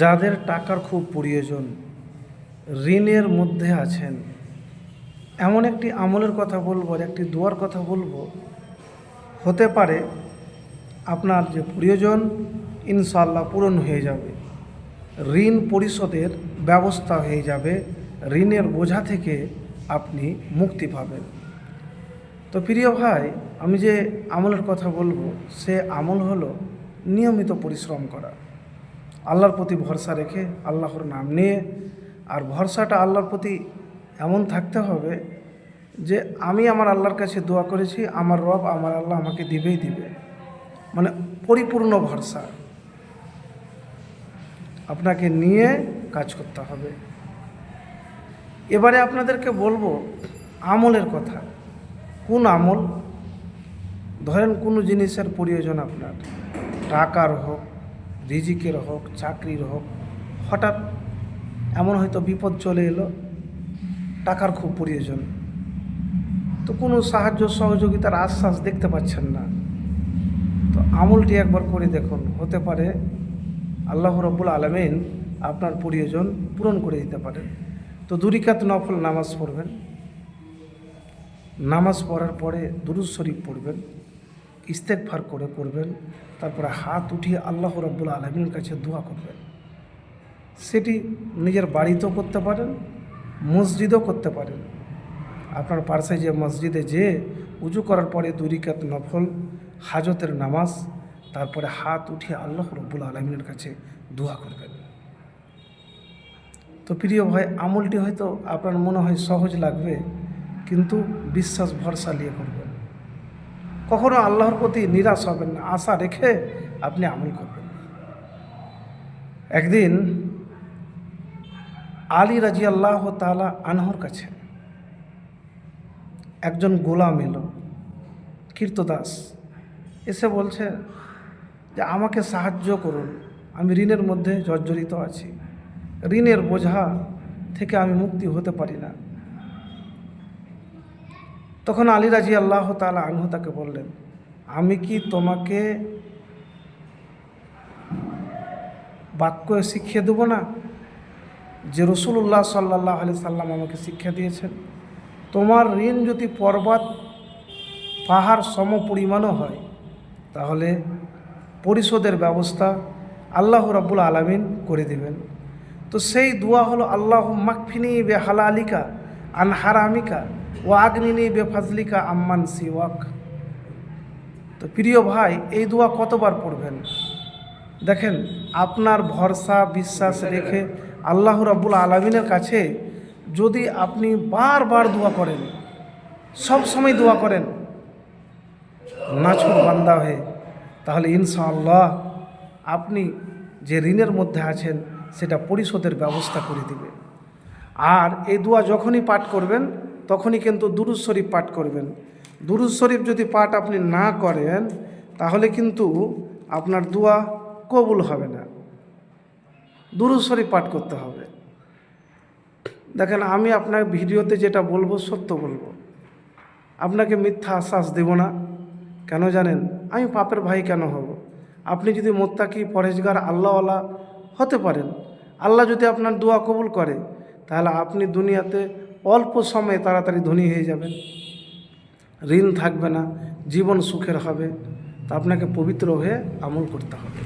যাদের টাকার খুব প্রয়োজন, ঋণের মধ্যে আছেন, এমন একটি আমলের কথা বলবো, একটি দোয়ার কথা বলবো, হতে পারে আপনার যে প্রয়োজন ইনশাআল্লাহ পূরণ হয়ে যাবে, ঋণ পরিশোধের ব্যবস্থা হয়ে যাবে, ঋণের বোঝা থেকে আপনি মুক্তি পাবেন। তো প্রিয় ভাই, আমি যে আমলের কথা বলবো সে আমল হলো নিয়মিত পরিশ্রম করা, আল্লাহর প্রতি ভরসা রেখে, আল্লাহর নাম নিয়ে। আর ভরসাটা আল্লাহর প্রতি এমন থাকতে হবে যে আমি আমার আল্লাহর কাছে দোয়া করেছি, আমার রব আমার আল্লাহ আমাকে দিবেই দিবে, মানে পরিপূর্ণ ভরসা আপনাকে নিয়ে কাজ করতে হবে। এবারে আপনাদেরকে বলবো আমলের কথা। কোন আমল? ধরেন কোনো জিনিসের প্রয়োজন আপনার, টাকার হোক, রিজিকের হোক, চাকরির হোক, হঠাৎ এমন হয়তো বিপদ চলে এলো, টাকার খুব প্রয়োজন, তো কোনো সাহায্য সহযোগিতার আশ্বাস দেখতে পাচ্ছেন না, তো আমলটি একবার করে দেখুন, হতে পারে আল্লাহ রাব্বুল আলামিন আপনার প্রয়োজন পূরণ করে দিতে পারেন। তো 2 রাকাত নফল নামাজ পড়বেন, নামাজ পড়ার পরে দুরূদ শরীফ পড়বেন, ইস্তেগফার করে পড়বেন, তারপরে হাত উঠিয়ে আল্লাহ রাব্বুল আলামিনের কাছে দোয়া করবেন। সেটি নিজের বাড়িতেও করতে পারেন, মসজিদেও করতে পারেন। আপনার পাশে যে মসজিদে যে উজু করার পরে 2 রাকাত নফল হাজতের নামাজ, তারপরে হাত উঠিয়ে আল্লাহ রাব্বুল আলামিনের কাছে দোয়া করবেন। তো প্রিয় ভাই, আমলটি হয়তো আপনার মনে হয় সহজ লাগবে, কিন্তু বিশ্বাস ভরসা নিয়ে করবেন। কখনো আল্লাহর প্রতি নিরাশ হবেন না, আশা রেখে আপনি আমল করবেন। একদিন আলী রাদিয়াল্লাহু তাআলা আনহুর কাছে একজন গোলাম এলো, কীর্তদাস, এসে বলছে যে আমাকে সাহায্য করুন, আমি ঋণের মধ্যে জর্জরিত আছি, ঋণের বোঝা থেকে আমি মুক্তি হতে পারি না। তখন আলী রাদিয়াল্লাহু তাআলা আনহু তাকে বললেন, আমি কি তোমাকে বাক্য শিখিয়ে দেব না, যে রাসূলুল্লাহ সাল্লাল্লাহু আলাইহি সাল্লাম আমাকে শিক্ষা দিয়েছেন? তোমার ঋণ যদি পর্বত পাহাড় সম পরিমাণও হয়, তাহলে পরিশোধের ব্যবস্থা আল্লাহ রাব্বুল আলামিন করে দেবেন। তো সেই দোয়া হলো, আল্লাহুম্মা কফিনি বিহালালিকা আন হারামিকা ওয়া আগনিনি বিফাজলিকা আম্মান সিওয়াক। তো প্রিয় ভাই, এই দোয়া কতবার পড়বেন? দেখেন, আপনার ভরসা বিশ্বাস রেখে আল্লাহ রাব্বুল আলামিনের কাছে যদি আপনি বারবার দোয়া করেন, সব সময় দোয়া করেন নাছুর বান্দা হয়ে, তাহলে ইনশাআল্লাহ আপনি যে ঋণের মধ্যে আছেন সেটা পরিশোধের ব্যবস্থা করে দিবে। আর এই দোয়া যখনই পাঠ করবেন তখনই কিন্তু দুরূদ শরীফ পাঠ করবেন। দুরূদ শরীফ যদি পাঠ আপনি না করেন তাহলে কিন্তু আপনার দোয়া কবুল হবে না। দুরূদ শরীফ পাঠ করতে হবে। দেখেন, আমি আপনার ভিডিওতে যেটা বলবো সত্য বলবো, আপনাকে মিথ্যা আশ্বাস দেব না। কেন জানেন? আমি পাপের ভাই কেন হব? আপনি যদি মুত্তাকি পরহেজগার আল্লাহওয়ালা হতে পারেন, আল্লাহ যদি আপনার দোয়া কবুল করে, তাহলে আপনি দুনিয়াতে অল্প সময়ে তাড়াতাড়ি ধনী হয়ে যাবেন, ঋণ থাকবে না, জীবন সুখের হবে। তা আপনাকে পবিত্র হয়ে আমল করতে হবে।